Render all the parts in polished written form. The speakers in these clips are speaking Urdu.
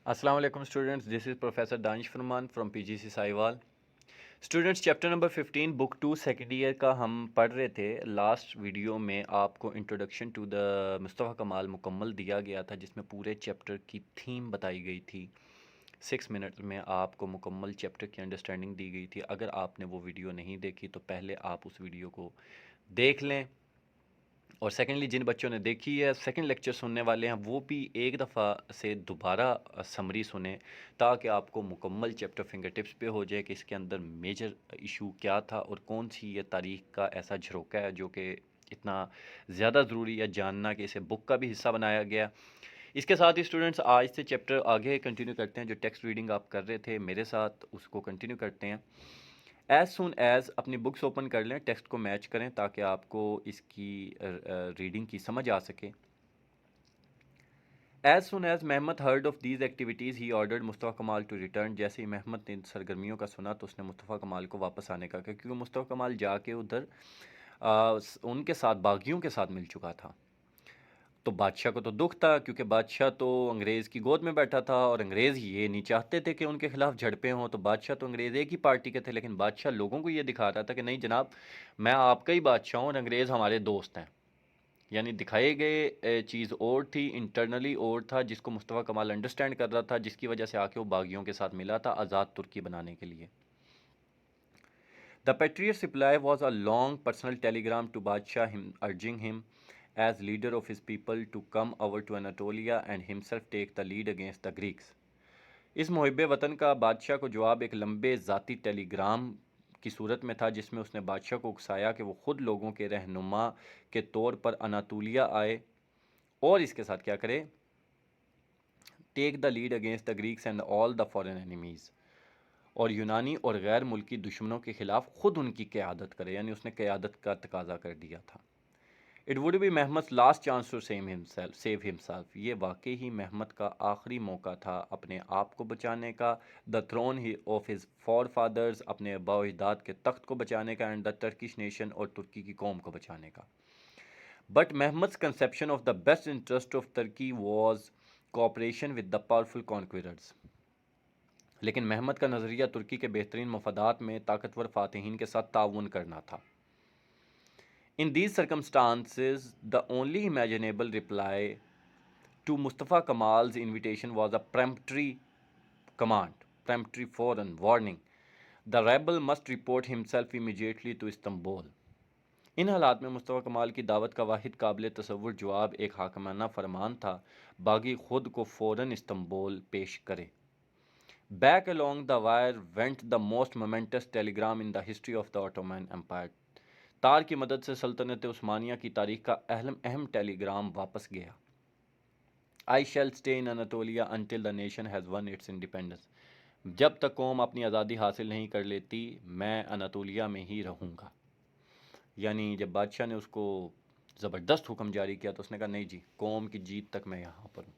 السلام علیکم students, this is professor Danish Farman from P G C Sahiwal. Students, chapter number 15 book 2 second year کا ہم پڑھ رہے تھے۔ لاسٹ ویڈیو میں آپ کو انٹروڈکشن ٹو دا مصطفیٰ کمال مکمل دیا گیا تھا، جس میں پورے چیپٹر کی تھیم بتائی گئی تھی۔ 6 منٹ میں آپ کو مکمل چیپٹر کی انڈرسٹینڈنگ دی گئی تھی۔ اگر آپ نے وہ ویڈیو نہیں دیکھی تو پہلے آپ اس ویڈیو کو دیکھ لیں، اور سیکنڈلی جن بچوں نے دیکھی ہے سیکنڈ لیکچر سننے والے ہیں وہ بھی ایک دفعہ سے دوبارہ سمری سنیں، تاکہ آپ کو مکمل چیپٹر فنگر ٹپس پہ ہو جائے کہ اس کے اندر میجر ایشو کیا تھا اور کون سی یہ تاریخ کا ایسا جھروکا ہے جو کہ اتنا زیادہ ضروری ہے جاننا کہ اسے بک کا بھی حصہ بنایا گیا۔ اس کے ساتھ ہی اسٹوڈنٹس آج سے چیپٹر آگے کنٹینیو کرتے ہیں، جو ٹیکسٹ ریڈنگ آپ کر رہے تھے میرے ساتھ اس کو کنٹینیو کرتے ہیں۔ ایز سون ایز اپنی بکس اوپن کر لیں، ٹیکسٹ کو میچ کریں تاکہ آپ کو اس کی ریڈنگ کی سمجھ آ سکے۔ As soon as Muhammad heard of these activities he ordered Mustafa Kemal to return. جیسے ہی محمد نے ان سرگرمیوں کا سنا تو اس نے مصطفیٰ کمال کو واپس آنے کا کہا، کیونکہ مصطفیٰ کمال جا کے ادھر ان کے ساتھ باغیوں کے ساتھ مل چکا تھا۔ تو بادشاہ کو تو دکھ تھا، کیونکہ بادشاہ تو انگریز کی گود میں بیٹھا تھا اور انگریز یہ نہیں چاہتے تھے کہ ان کے خلاف جھڑپیں ہوں۔ تو بادشاہ تو انگریز ایک ہی پارٹی کے تھے، لیکن بادشاہ لوگوں کو یہ دکھا رہا تھا کہ نہیں جناب، میں آپ کا ہی بادشاہ ہوں اور انگریز ہمارے دوست ہیں۔ یعنی دکھائے گئے چیز اور تھی، انٹرنلی اور تھا، جس کو مصطفیٰ کمال انڈرسٹینڈ کر رہا تھا، جس کی وجہ سے آ کے وہ باغیوں کے ساتھ ملا تھا آزاد ترکی بنانے کے لیے۔ The Patriot's reply was a long personal telegram to Badshah urging him as leader of his people to come over to Anatolia and himself take the lead against the Greeks۔ اس محب وطن کا بادشاہ کو جواب ایک لمبے ذاتی ٹیلی گرام کی صورت میں تھا، جس میں اس نے بادشاہ کو اکسایا کہ وہ خود لوگوں کے رہنما کے طور پر اناطولیہ آئے اور اس کے ساتھ کیا کرے، take the lead against the Greeks and all the foreign enemies, اور یونانی اور غیر ملکی دشمنوں کے خلاف خود ان کی قیادت کرے، یعنی اس نے قیادت کا تقاضا کر دیا تھا۔ It would be Muhammad last chance to save himself. یہ واقعی ہی محمد کا آخری موقع تھا اپنے آپ کو بچانے کا، the throne of his forefathers, اپنے آباء و اجداد کے تخت کو بچانے کا، اینڈ دا ٹرکش نیشن، اور ترکی کی قوم کو بچانے کا۔ بٹ محمد's conception of the best interest of Turkey was cooperation with the powerful conquerors۔ لیکن محمد کا نظریہ ترکی کے بہترین مفادات میں طاقتور فاتحین کے ساتھ تعاون کرنا تھا۔ In these circumstances, the only imaginable reply to Mustafa Kamal's invitation was a peremptory command, peremptory foreign warning: the rebel must report himself immediately to Istanbul۔ ان حالات میں مصطفیٰ کمال کی دعوت کا واحد قابل تصور جواب ایک حاکمانہ فرمان تھا، باغی خود کو فوراً استنبول پیش کرے۔ Back along the wire went the most momentous telegram in the history of the Ottoman Empire۔ تار کی مدد سے سلطنت عثمانیہ کی تاریخ کا اہم ٹیلی گرام واپس گیا۔ I shall stay in Anatolia until the nation has won its independence۔ جب تک قوم اپنی آزادی حاصل نہیں کر لیتی میں اناطولیہ میں ہی رہوں گا۔ یعنی جب بادشاہ نے اس کو زبردست حکم جاری کیا تو اس نے کہا نہیں جی، قوم کی جیت تک میں یہاں پر ہوں۔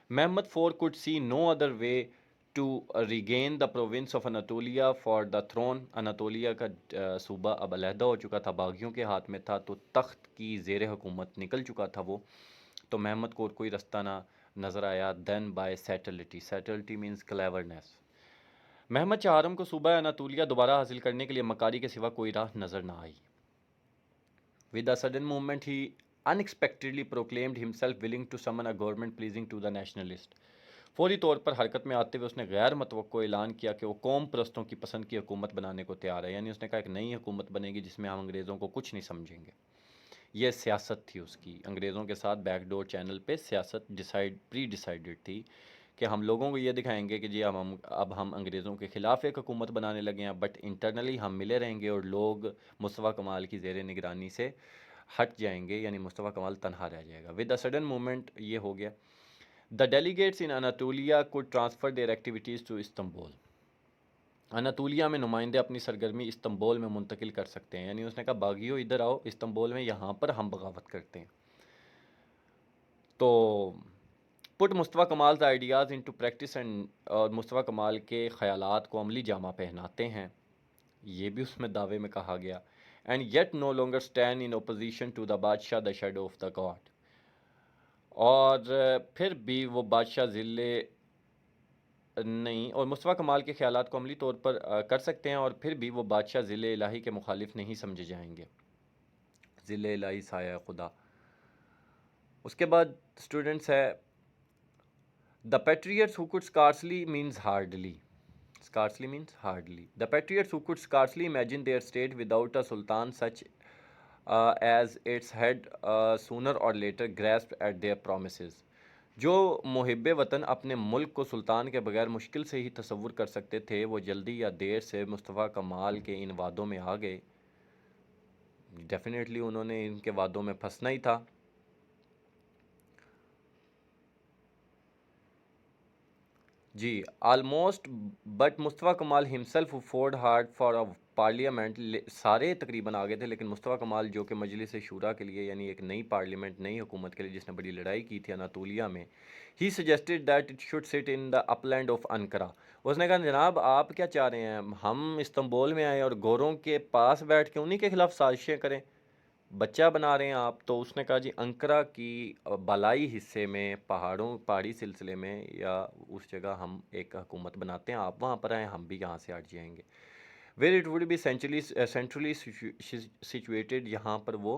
محمد four could see no other way to regain the province of Anatolia for the throne۔ Anatolia کا صوبہ اب علیحدہ ہو چکا تھا، باغیوں کے ہاتھ میں تھا، تو تخت کی زیر حکومت نکل چکا تھا وہ، تو محمد کو اور کوئی رستہ نہ نظر آیا دین بائی سیٹلٹی۔ سیٹلٹی مینز کلیورنیس۔ محمد چہارم کو صوبہ اناطولیہ دوبارہ حاصل کرنے کے لیے مکاری کے سوا کوئی راہ نظر نہ آئی۔ With a sudden movement he unexpectedly proclaimed himself willing to summon a government pleasing to the nationalist۔ فوری طور پر حرکت میں آتے ہوئے اس نے غیر متوقع اعلان کیا کہ وہ قوم پرستوں کی پسند کی حکومت بنانے کو تیار ہے، یعنی اس نے کہا ایک نئی حکومت بنے گی جس میں ہم انگریزوں کو کچھ نہیں سمجھیں گے۔ یہ سیاست تھی اس کی، انگریزوں کے ساتھ بیک ڈور چینل پہ سیاست پری ڈیسائیڈڈ تھی کہ ہم لوگوں کو یہ دکھائیں گے کہ جی اب ہم انگریزوں کے خلاف ایک حکومت بنانے لگے ہیں، بٹ انٹرنلی ہم ملے رہیں گے اور لوگ مصطفیٰ کمال کی زیر نگرانی سے ہٹ جائیں گے، یعنی مصطفیٰ کمال تنہا رہ جائے گا۔ ود اے سڈن موومنٹ یہ ہو گیا۔ The delegates in Anatolia could transfer their activities to Istanbul. اناطولیہ میں نمائندے اپنی سرگرمی استنبول میں منتقل کر سکتے ہیں، یعنی اس نے کہا باغیوں ادھر آؤ استنبول میں، یہاں پر ہم بغاوت کرتے ہیں۔ تو پٹ مصطفیٰ کمالز آئیڈیاز انٹو پریکٹس اینڈ، اور مصطفیٰ کمال کے خیالات کو عملی جامہ پہناتے ہیں، یہ بھی اس میں دعوے میں کہا گیا۔ And yet no longer stand in opposition to the بادشاہ the shadow of the God. اور پھر بھی وہ بادشاہ ذل نہیں، اور مصطفیٰ کمال کے خیالات کو عملی طور پر کر سکتے ہیں، اور پھر بھی وہ بادشاہ ذل الہی کے مخالف نہیں سمجھے جائیں گے۔ ذل الہی سایہ خدا۔ اس کے بعد اسٹوڈنٹس ہے The patriots who could scarcely means hardly. Scarcely means hardly. The patriots who could scarcely imagine their state without a sultan such as its head sooner or later grasped at their promises. جو محب وطن اپنے ملک کو سلطان کے بغیر مشکل سے ہی تصور کر سکتے تھے، وہ جلدی یا دیر سے مصطفیٰ کمال کے ان وعدوں میں آ گئے۔ ڈیفینیٹلی انہوں نے ان کے وعدوں میں پھنسنا ہی تھا۔ He almost but Mustafa Kemal himself fought hard for a parliament, سارے تقریباً آگے تھے، لیکن مصطفیٰ کمال جو کہ مجلس شورا کے لیے، یعنی ایک نئی پارلیمنٹ، نئی حکومت کے لیے جس نے بڑی لڑائی کی تھی اناطولیہ میں، he suggested that it should sit in the upland of Ankara. اس نے کہا جناب آپ کیا چاہ رہے ہیں، ہم استنبول میں آئیں اور گوروں کے پاس بیٹھ کے انہی کے خلاف سازشیں کریں، بچہ بنا رہے ہیں آپ؟ تو اس نے کہا جی انقرہ کی بالائی حصے میں، پہاڑی سلسلے میں یا اس جگہ ہم ایک حکومت بناتے ہیں، آپ وہاں پر آئیں، ہم بھی یہاں سے ہٹ جائیں گے۔ Where it would be centrally situated, یہاں پر وہ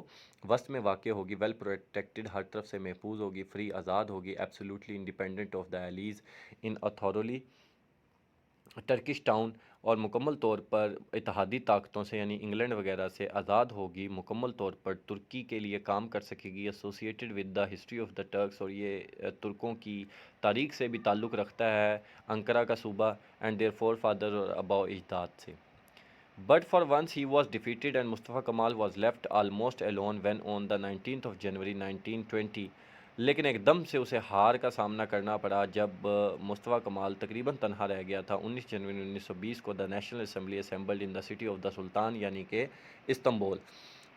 وسط میں واقع ہوگی، ویل پروٹیکٹڈ، ہر طرف سے محفوظ ہوگی، فری آزاد ہوگی، absolutely independent of the allies in utterly Turkish town, اور مکمل طور پر اتحادی طاقتوں سے یعنی انگلینڈ وغیرہ سے آزاد ہوگی، مکمل طور پر ترکی کے لیے کام کر سکے گی، associated with the history of the Turks, اور یہ ترکوں کی تاریخ سے بھی تعلق رکھتا ہے انقرہ کا صوبہ، اینڈ دیئر فور فادر، اور آباء و اجداد سے۔ But for once he was defeated and Mustafa Kamal was left almost alone when on the 19th of January 1920 لیکن ایک دم سے اسے ہار کا سامنا کرنا پڑا جب مصطفیٰ کمال تقریباً تنہا رہ گیا تھا 19 جنوری 1920 کو، the national assembly assembled in the city of the sultan, یعنی کہ استنبول،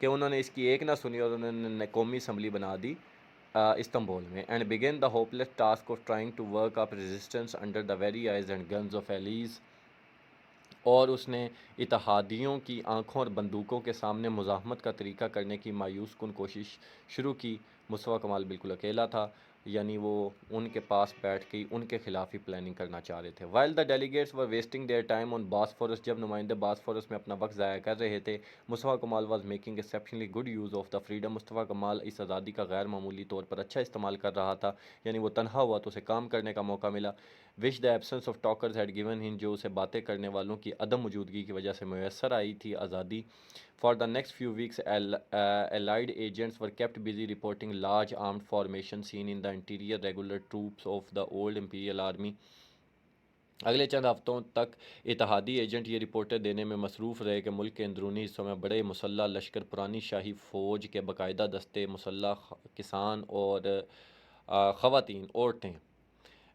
کہ انہوں نے اس کی ایک نہ سنی اور انہوں نے قومی اسمبلی بنا دی استنبول میں، and began the hopeless task of trying to work up resistance under the very eyes and guns of allies, اور اس نے اتحادیوں کی آنکھوں اور بندوقوں کے سامنے مزاحمت کا طریقہ کرنے کی مایوس کن کوشش شروع کی۔ مصطفیٰ کمال بالکل اکیلا تھا، یعنی وہ ان کے پاس بیٹھ کے ان کے خلاف ہی پلاننگ کرنا چاہ رہے تھے۔ While the delegates were wasting their time on Bosphorus, جب نمائندے باسفورس میں اپنا وقت ضائع کر رہے تھے، Mustafa Kemal was making exceptionally good use of the freedom, Mustafa Kemal اس آزادی کا غیر معمولی طور پر اچھا استعمال کر رہا تھا، یعنی وہ تنہا ہوا تو اسے کام کرنے کا موقع ملا، which the absence of talkers had given him, جو اسے باتیں کرنے والوں کی عدم موجودگی کی وجہ سے میسر آئی تھی آزادی۔ For the next few weeks allied agents were kept busy reporting large armed formations seen in the interior regular troops of the old imperial army۔ اگلے چند ہفتوں تک اتحادی ایجنٹ یہ رپورٹیں دینے میں مصروف رہے کہ ملک کے اندرونی حصوں میں بڑے مسلح لشکر، پرانی شاہی فوج کے باقاعدہ دستے، مسلح کسان اور خواتین، عورتیں،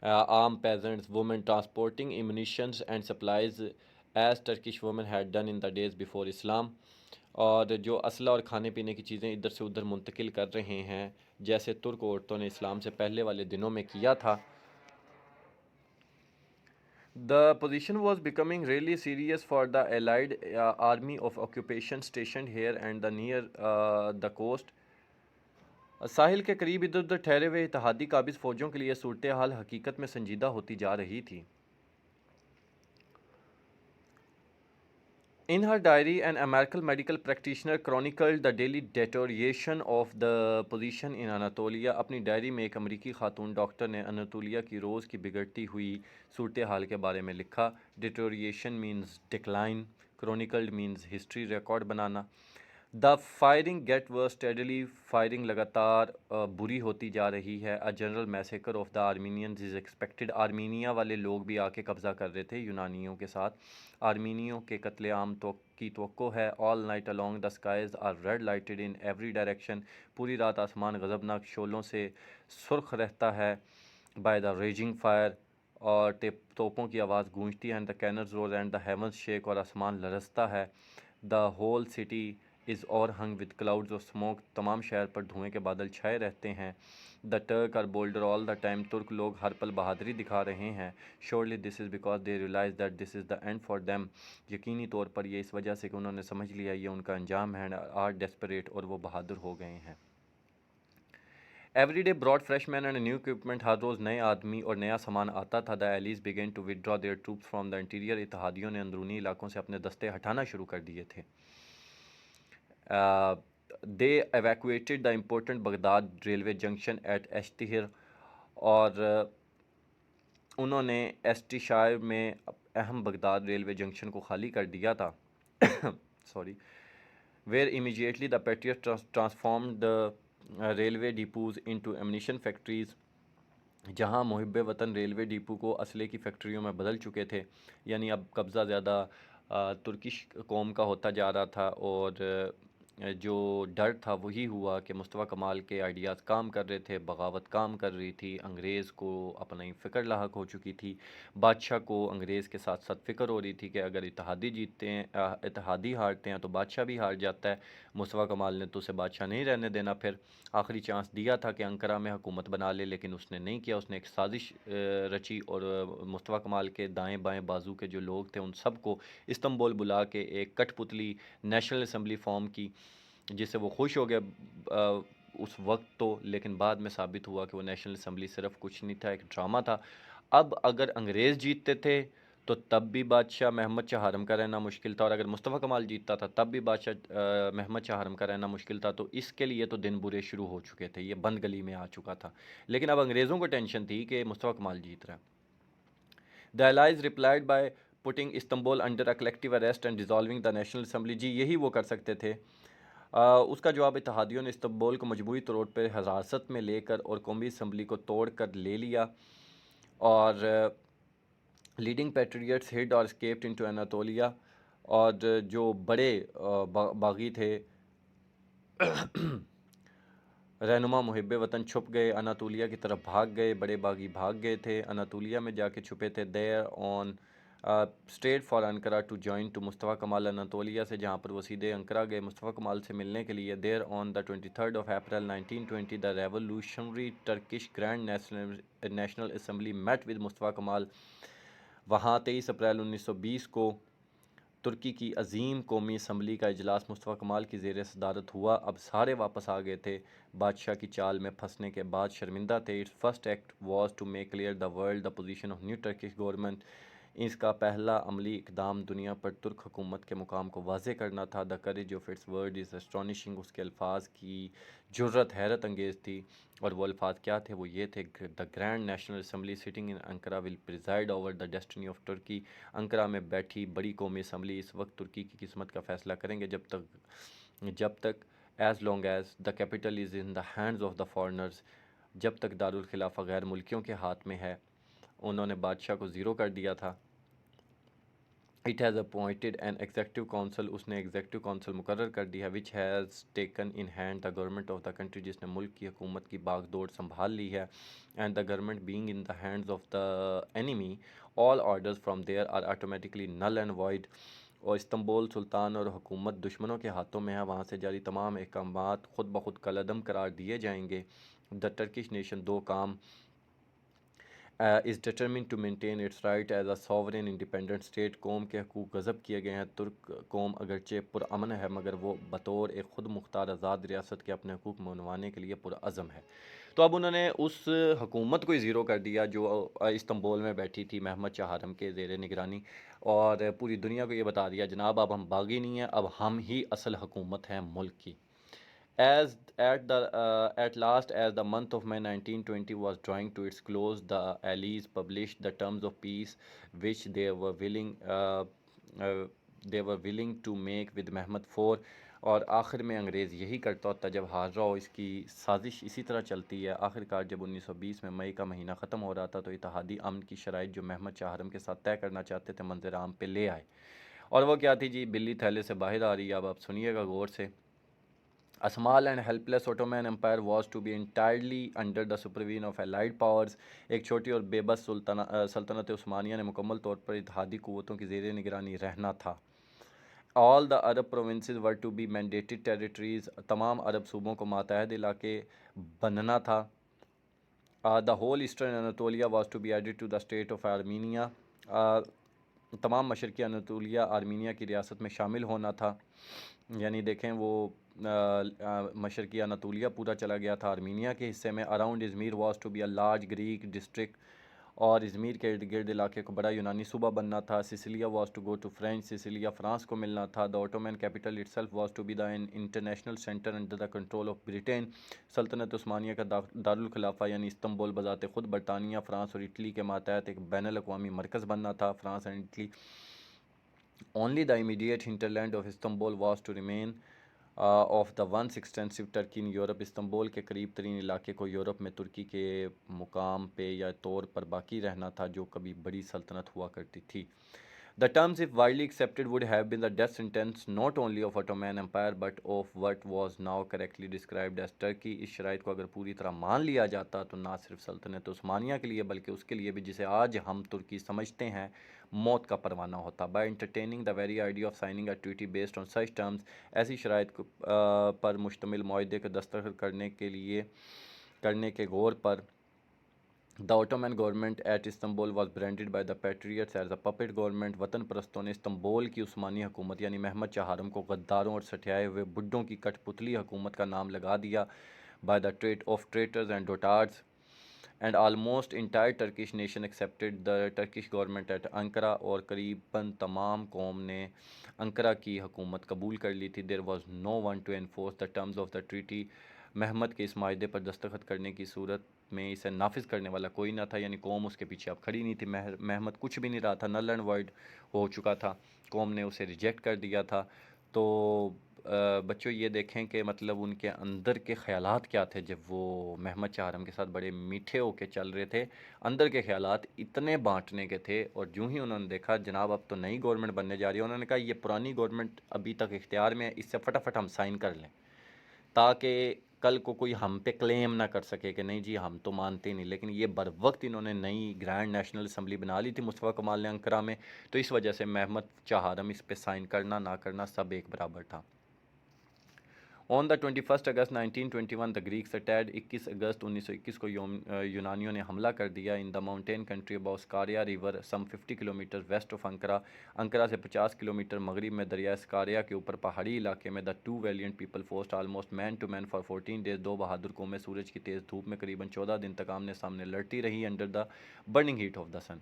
عام peasants, women transporting ammunitions and supplies as Turkish women had done in the days before Islam, اور جو اسلحہ اور کھانے پینے کی چیزیں ادھر سے ادھر منتقل کر رہے ہیں جیسے ترک عورتوں نے اسلام سے پہلے والے دنوں میں کیا تھا۔ The position was becoming really serious for the allied army of occupation stationed here and the near the coast۔ ساحل کے قریب ادھر ادھر ٹھہرے ہوئے اتحادی قابض فوجوں کے لیے صورتحال حقیقت میں سنجیدہ ہوتی جا رہی تھی۔ In her diary, an American medical practitioner chronicled the daily deterioration of the position in Anatolia۔ اپنی ڈائری میں ایک امریکی خاتون ڈاکٹر نے اناطولیہ کی روز کی بگڑتی ہوئی صورتحال کے بارے میں لکھا۔ Deterioration means decline، chronicled means history record بنانا۔ The firing get worse steadily, firing لگاتار بری ہوتی جا رہی ہے۔ A general massacre of the Armenians is expected, Armenia والے لوگ بھی آ کے قبضہ کر رہے تھے یونانیوں کے ساتھ، آرمینیوں کے قتل عام کی توقع ہے۔ All night along the skies are red lighted in every direction، پوری رات آسمان غضبناک شعلوں سے سرخ رہتا ہے۔ by the raging fire، اور توپوں کی آواز گونجتی ہے، and the cannons roar and the heavens shake، اور آسمان لرزتا ہے۔ the whole city is overhung with clouds of smoke، تمام شہر پر دھوئیں کے بادل چھائے رہتے ہیں۔ the Turk are bolder all the time، ترک لوگ ہر پل بہادری دکھا رہے ہیں۔ surely this is because they realize that this is the end for them، یقینی طور پر یہ اس وجہ سے کہ انہوں نے سمجھ لیا یہ ان کا انجام ہے، are desperate، اور وہ بہادر ہو گئے ہیں۔ Every day brought fresh men and new equipment, ہر روز نئے آدمی اور نیا سامان آتا تھا. The allies began to withdraw their troops from the interior, اتحادیوں نے اندرونی علاقوں سے اپنے دستے ہٹانا شروع کر دیے تھے. They evacuated the important Baghdad railway junction at Eskisehir, اور انہوں نے ایسٹی میں اہم بغداد ریلوے جنکشن کو خالی کر دیا تھا. Sorry. Where immediately the patriot transformed the railway ڈیپوز into ammunition factories, جہاں محب وطن ریلوے ڈیپو کو اسلحے کی فیکٹریوں میں بدل چکے تھے. یعنی اب قبضہ زیادہ ترکش قوم کا ہوتا جا رہا تھا، اور جو ڈر تھا وہی ہوا کہ مصطفیٰ کمال کے آئیڈیاز کام کر رہے تھے، بغاوت کام کر رہی تھی، انگریز کو اپنی فکر لاحق ہو چکی تھی. بادشاہ کو انگریز کے ساتھ ساتھ فکر ہو رہی تھی کہ اگر اتحادی جیتتے ہیں، اتحادی ہارتے ہیں تو بادشاہ بھی ہار جاتا ہے. مصطفیٰ کمال نے تو اسے بادشاہ نہیں رہنے دینا. پھر آخری چانس دیا تھا کہ انقرہ میں حکومت بنا لے، لیکن اس نے نہیں کیا. اس نے ایک سازش رچی اور مصطفیٰ کمال کے دائیں بائیں بازو کے جو لوگ تھے ان سب کو استنبول بلا کے ایک کٹ پتلی نیشنل اسمبلی فارم کی، جس سے وہ خوش ہو گیا اس وقت تو، لیکن بعد میں ثابت ہوا کہ وہ نیشنل اسمبلی صرف کچھ نہیں تھا، ایک ڈرامہ تھا. اب اگر انگریز جیتتے تھے تو تب بھی بادشاہ محمد شاہ حرم کا رہنا مشکل تھا، اور اگر مصطفیٰ کمال جیتتا تھا تب بھی بادشاہ محمد شاہ حرم کا رہنا مشکل تھا. تو اس کے لیے تو دن برے شروع ہو چکے تھے، یہ بند گلی میں آ چکا تھا. لیکن اب انگریزوں کو ٹینشن تھی کہ مصطفیٰ کمال جیت رہا ہے. The allies replied by putting Istanbul under a collective arrest and dissolving the national assembly. جی یہی وہ کر سکتے تھے. اس کا جواب اتحادیوں نے استنبول کو مجموعی طور پر حراست میں لے کر اور قومی اسمبلی کو توڑ کر لے لیا، اور لیڈنگ پیٹریٹس ہڈ اور اسکیپڈ انٹو اناطولیا، اور جو بڑے باغی تھے رہنما محب وطن چھپ گئے، اناطولیہ کی طرف بھاگ گئے. بڑے باغی بھاگ گئے تھے، اناطولیہ میں جا کے چھپے تھے. There on straight for Ankara to join to Mustafa Kemal. اناطولیہ سے جہاں پر وہ سیدھے انقرہ گئے مصطفیٰ کمال سے ملنے کے لیے. There on the 23 April 1920 the revolutionary Turkish grand national assembly met with Mustafa Kemal. وہاں 23 اپریل 1920 کو ترکی کی عظیم قومی اسمبلی کا اجلاس مصطفیٰ کمال کی زیر صدارت ہوا. اب سارے واپس آ گئے تھے. بادشاہ کی چال میں پھنسنے کے بعد شرمندہ تھے. Its first act was to make clear the world the position of new Turkish government. اس کا پہلا عملی اقدام دنیا پر ترک حکومت کے مقام کو واضح کرنا تھا. The courage of its word is astonishing. اس کے الفاظ کی جرت حیرت انگیز تھی. اور وہ الفاظ کیا تھے؟ وہ یہ تھے: the grand national assembly sitting in Ankara will preside over the destiny of Turkey. Ankara میں بیٹھی بڑی قومی اسمبلی اس وقت ترکی کی قسمت کا فیصلہ کریں گے، جب تک as long as the capital is in the hands of the foreigners, جب تک دارالخلافہ غیر ملکیوں کے ہاتھ میں ہے. انہوں نے بادشاہ کو زیرو کر دیا تھا. It has appointed an executive council. اس نے ایگزیکٹو کونسل مقرر کر دیا. Which has taken in hand the government of the country. جس نے ملک کی حکومت کی باغ دوڑ سنبھال لی ہے. And the government being in the hands of the enemy all orders from there are automatically null and void. اور استنبول سلطان اور حکومت دشمنوں کے ہاتھوں میں ہے، وہاں سے جاری تمام احکامات خود بخود کالعدم قرار دیے جائیں گے. دا ٹرکش نیشن دو کام is determined to maintain its right as a sovereign independent state. قوم کے حقوق غصب کیے گئے ہیں. ترک قوم اگرچہ پرامن ہے مگر وہ بطور ایک خود مختار آزاد ریاست کے اپنے حقوق منوانے کے لیے پرعزم ہے. تو اب انہوں نے اس حکومت کو ہی زیرو کر دیا جو استنبول میں بیٹھی تھی محمد شاہ حرم کے زیر نگرانی، اور پوری دنیا کو یہ بتا دیا جناب اب ہم باغی نہیں ہیں، اب ہم ہی اصل حکومت ہیں ملک کی. At last, as the month of May 1920 was drawing to its close, the Allies published the terms of peace which they were willing to make with Mehmed IV. اور آخر میں انگریز یہی کرتا ہوتا جب ہار رہا ہو. اس کی سازش اسی طرح چلتی ہے. آخر کار جب 1920 میں مئی کا مہینہ ختم ہو رہا تھا تو اتحادی امن کی شرائط جو محمد شاہ حرم کے ساتھ طے کرنا چاہتے تھے منظر عام پہ لے آئے. اور وہ کیا تھی جی؟ بلی تھیلے سے باہر آ رہی ہے. اب آپ سنیے گا غور سے. A small and helpless Ottoman Empire was to be entirely under the supervision of Allied powers. ایک چھوٹی اور بے بس سلطنت عثمانیہ نے مکمل طور پر اتحادی قوتوں کی زیر نگرانی رہنا تھا. All the Arab provinces were to be mandated territories. تمام عرب صوبوں کو ماتحت علاقے بننا تھا. The whole eastern Anatolia was to be added to the state of Armenia. تمام مشرقی اناطولیہ آرمینیا کی ریاست میں شامل ہونا تھا. یعنی دیکھیں وہ مشرقی اناطولیہ پورا چلا گیا تھا آرمینیا کے حصے میں. Around Izmir was to be a large Greek district, اور ازمیر کے ارد گرد علاقے کو بڑا یونانی صوبہ بننا تھا. Sicilia was to go to French, Sicilia France کو ملنا تھا. The Ottoman capital itself was to be the international centre under the control of Britain. سلطنت عثمانیہ کا دارالخلافہ یعنی استنبول بذات خود برطانیہ, فرانس اور اٹلی کے ماتحت ایک بین الاقوامی مرکز بننا تھا. France and Italy only the immediate hinterland of Istanbul was to remain of the once extensive Turkey in Europe. Istanbul کے قریب ترین علاقے کو یورپ میں ترکی کے مقام پہ یا طور پر باقی رہنا تھا جو کبھی بڑی سلطنت ہوا کرتی تھی. The terms, if widely accepted, would have been the death sentence not only of Ottoman Empire but of what was now correctly described as Turkey. اس شرائط کو اگر پوری طرح مان لیا جاتا تو نہ صرف سلطنت عثمانیہ کے لیے بلکہ اس کے لیے بھی جسے آج ہم ترکی سمجھتے ہیں موت کا پروانہ ہوتا. By entertaining the very idea of signing a treaty based on such terms, ایسی شرائط پر مشتمل معاہدے کے دستخط کرنے کے غور پر The Ottoman government at Istanbul was branded by the patriots as a puppet government. وطن پرستوں نے استنبول کی عثمانی حکومت یعنی محمد چہارم کو غداروں اور سٹھیائے ہوئے بڈھوں کی کٹ پتلی حکومت کا نام لگا دیا. By the trait of traitors and dotards, and almost entire Turkish nation accepted the Turkish government at Ankara, اور قریباً تمام قوم نے انقرہ کی حکومت قبول کر لی تھی. There was no one to enforce the terms of the treaty. محمد کے اس معاہدے پر دستخط کرنے کی صورت میں اسے نافذ کرنے والا کوئی نہ تھا, یعنی قوم اس کے پیچھے اب کھڑی نہیں تھی. محمد کچھ بھی نہیں رہا تھا, نل اینڈ وائڈ ہو چکا تھا, قوم نے اسے ریجیکٹ کر دیا تھا. تو بچوں یہ دیکھیں کہ مطلب ان کے اندر کے خیالات کیا تھے جب وہ محمد چہارم کے ساتھ بڑے میٹھے ہو کے چل رہے تھے. اندر کے خیالات اتنے بانٹنے کے تھے, اور جو ہی انہوں نے دیکھا جناب اب تو نئی گورنمنٹ بننے جا رہی ہے, انہوں نے کہا یہ پرانی گورنمنٹ ابھی تک اختیار میں ہے, اس سے فٹافٹ ہم سائن کر لیں تاکہ کل کو کوئی ہم پہ کلیم نہ کر سکے کہ نہیں جی ہم تو مانتے نہیں. لیکن یہ بر وقت انہوں نے نئی گرینڈ نیشنل اسمبلی بنا لی تھی مصطفیٰ کمال نے انقرہ میں, تو اس وجہ سے محمد چہارم اس پہ سائن کرنا نہ کرنا سب ایک برابر تھا. On the 21st August 1921 the Greeks attacked. 21 اگست 1921 کو یونانیوں نے حملہ کر دیا in the mountain country above Scaria river some 50 kilometers west of Ankara. Ankara سے 50 کلومیٹر مغرب میں دریائے سکاریا کے اوپر پہاڑی علاقے میں. The two valiant people fought almost man to man for 14 days. دو بہادر قومیں سورج کی تیز دھوپ میں قریباً 14 دن تک آمنے سامنے لڑتی رہی under the burning heat of the sun.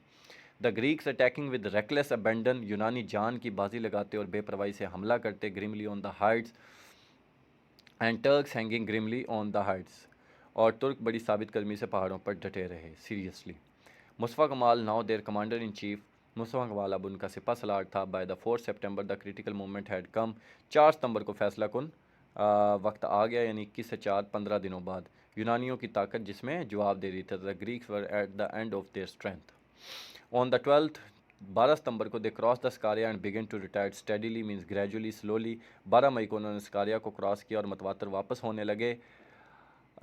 The Greeks attacking with reckless abandon. یونانی جان کی بازی لگاتے اور بے پرواہی سے حملہ کرتے. Grimly on the heights and Turks hanging grimly on the heights. اور ترک بڑی ثابت قدمی سے پہاڑوں پر ڈٹے رہے. Seriously Mustafa Kamal now their commander in chief. مصطفیٰ کمال اب ان کا سپہ سالار تھا. By the 4th September the critical moment had come. 4 ستمبر کو فیصلہ کن وقت آ گیا, یعنی 21 سے 4 15 دنوں بعد. یونانیوں کی طاقت جس میں جواب دے رہی تھی. The Greeks were at the end of their strength. On the 12th 12 ستمبر کو they crossed the Scaria and began to retire steadily means gradually slowly. 12 مئی کو انہوں نے سکاریا کو کراس کیا اور متواتر واپس ہونے لگے.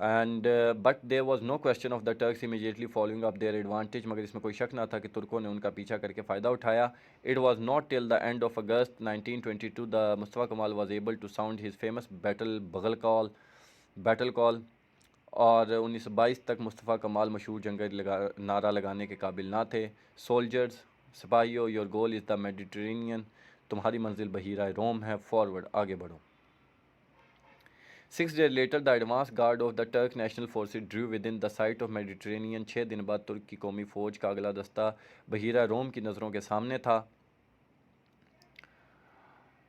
And but there was no question of the Turks immediately following up their advantage. مگر اس میں کوئی شک نہ تھا کہ ترکوں نے ان کا پیچھا کر کے فائدہ اٹھایا. It was not till the end of August 1922 the Mustafa Kemal was able to sound his famous battle call. اور 1922 تک مصطفیٰ کمال مشہور جنگی نعرہ لگانے کے قابل نہ تھے. سولجرز, سپاہیو, your goal is the Mediterranean. تمہاری منزل بحیرہ روم ہے, فارورڈ آگے بڑھو. 6 days later the advance guard of the Turk national forces drew within the sight of Mediterranean. 6 دن بعد ترک کی قومی فوج کا اگلا دستہ بحیرہ روم کی نظروں کے سامنے تھا.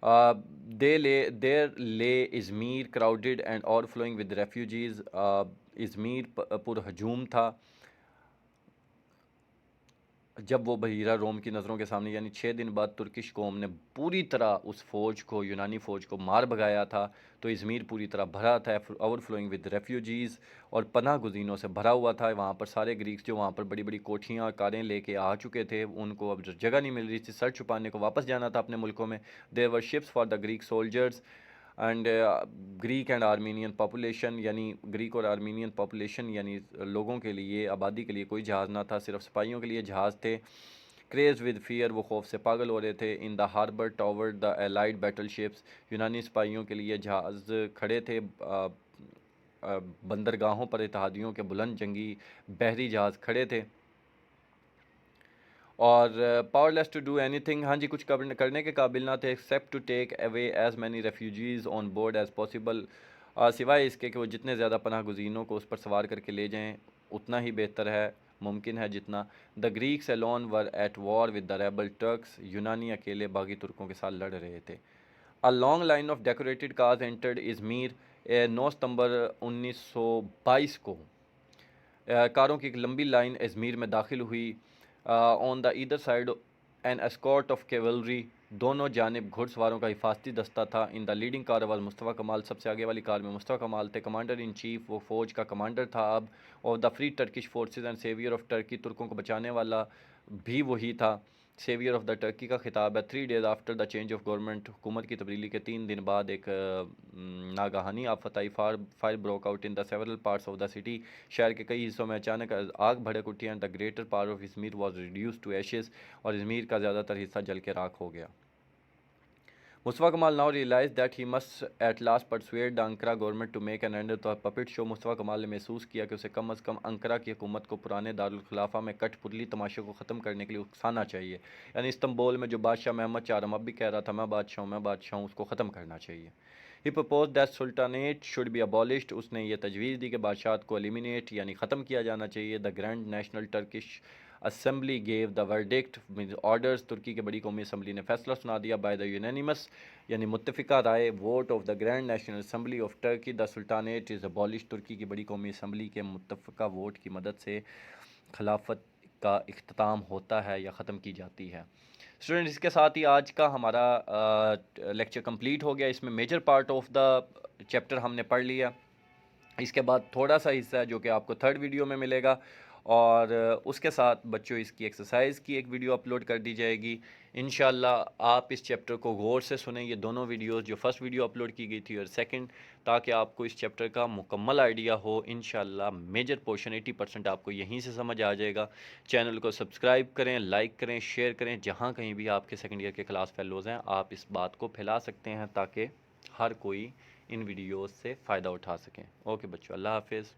There lay Izmir crowded and overflowing with refugees. Izmir پر ہجوم تھا جب وہ بحیرہ روم کی نظروں کے سامنے, یعنی 6 دن بعد ترکش قوم نے پوری طرح اس فوج کو, یونانی فوج کو مار بھگایا تھا. تو ازمیر پوری طرح بھرا تھا, اوور فلوئنگ ود ریفیوجیز, اور پناہ گزینوں سے بھرا ہوا تھا. وہاں پر سارے گریکس جو وہاں پر بڑی بڑی کوٹھیاں کاریں لے کے آ چکے تھے, ان کو اب جگہ نہیں مل رہی تھی, سر چھپانے کو واپس جانا تھا اپنے ملکوں میں. There were ships for the Greek soldiers and Greek and Armenian population, یعنی گریک اور آرمینین پاپولیشن یعنی لوگوں کے لیے, آبادی کے لیے کوئی جہاز نہ تھا, صرف سپاہیوں کے لیے جہاز تھے. کریز ود فیئر, وہ خوف سے پاگل ہو رہے تھے. ان دا ہاربر ٹاور دا الائڈ بیٹل شپس, یونانی سپاہیوں کے لیے جہاز کھڑے تھے بندرگاہوں پر, اتحادیوں کے بلند جنگی بحری جہاز کھڑے تھے. اور پاور لیس ٹو ڈو اینی تھنگ، ہاں جی کچھ کرنے کے قابل نہ تھے except to take away as many refugees on board as possible, سوائے اس کے کہ وہ جتنے زیادہ پناہ گزینوں کو اس پر سوار کر کے لے جائیں اتنا ہی بہتر ہے، ممکن ہے جتنا۔ The Greeks alone were at war with the rebel Turks، یونانی اکیلے باغی ترکوں کے ساتھ لڑ رہے تھے۔ A long line of decorated cars entered Izmir 9 ستمبر 1922 کو، کاروں کی ایک لمبی لائن ازمیر میں داخل ہوئی۔ On the other side an escort of cavalry, دونوں جانب گھڑ سواروں کا حفاظتی دستہ تھا۔ ان دا لیڈنگ کار واز مصطفیٰ کمال، سب سے آگے والی کار میں مصطفیٰ کمال تھے، کمانڈر ان چیف، وہ فوج کا کمانڈر تھا اب، اور the free Turkish forces and saviour of Turkey, ترکوں کو بچانے والا بھی وہی تھا، سیویئر آف دا ٹرکی کا خطاب ہے۔ 3 days after the change of government, حکومت کی تبدیلی کے 3 دن بعد ایک ناگہانی آفت آئی، fire broke out in the several parts of the city, شہر کے کئی حصوں میں اچانک آگ بھڑک اٹھی، and the greater part of Izmir was reduced to ashes, اور ازمیر کا زیادہ تر حصہ جل کے راکھ ہو گیا۔ مصطفیٰ کمال now realized that he must at last persuade the Ankara government to make an end to the puppet show، مصطفیٰ کمال نے محسوس کیا کہ اسے کم از کم انقرہ کی حکومت کو پرانے دارالخلافہ میں کٹ پتلی تماشے کو ختم کرنے کے لیے اکسانا چاہیے، یعنی استنبول میں جو بادشاہ محمد چہارم اب بھی کہہ رہا تھا میں بادشاہ ہوں، اس کو ختم کرنا چاہیے۔ He proposed that sultanate should be abolished، اس نے یہ تجویز دی کہ بادشاہت کو eliminate یعنی ختم کیا جانا چاہیے۔ The Grand National Turkish Assembly gave the verdict with orders، ترکی کے بڑی قومی اسمبلی نے فیصلہ سنا دیا by the unanimous یعنی متفقہ رائے vote of the grand national assembly of Turkey, the sultanate is abolish, Turkey کی بڑی قومی اسمبلی کے متفقہ ووٹ کی مدد سے خلافت کا اختتام ہوتا ہے یا ختم کی جاتی ہے۔ اسٹوڈنٹ اس کے ساتھ ہی آج کا ہمارا لیکچر کمپلیٹ ہو گیا، اس میں major part of the chapter ہم نے پڑھ لیا۔ اس کے بعد تھوڑا سا حصہ ہے جو کہ آپ کو 3rd ویڈیو میں ملے گا، اور اس کے ساتھ بچوں اس کی ایکسرسائز کی ایک ویڈیو اپلوڈ کر دی جائے گی۔ انشاءاللہ آپ اس چیپٹر کو غور سے سنیں، یہ دونوں ویڈیوز جو 1st ویڈیو اپلوڈ کی گئی تھی اور 2nd، تاکہ آپ کو اس چیپٹر کا مکمل آئیڈیا ہو۔ انشاءاللہ میجر پورشن 80% آپ کو یہیں سے سمجھ آ جائے گا۔ چینل کو سبسکرائب کریں، لائک کریں، شیئر کریں، جہاں کہیں بھی آپ کے 2nd ایئر کے کلاس فیلوز ہیں آپ اس بات کو پھیلا سکتے ہیں تاکہ ہر کوئی ان ویڈیوز سے فائدہ اٹھا سکیں۔ اوکے بچوں، اللہ حافظ۔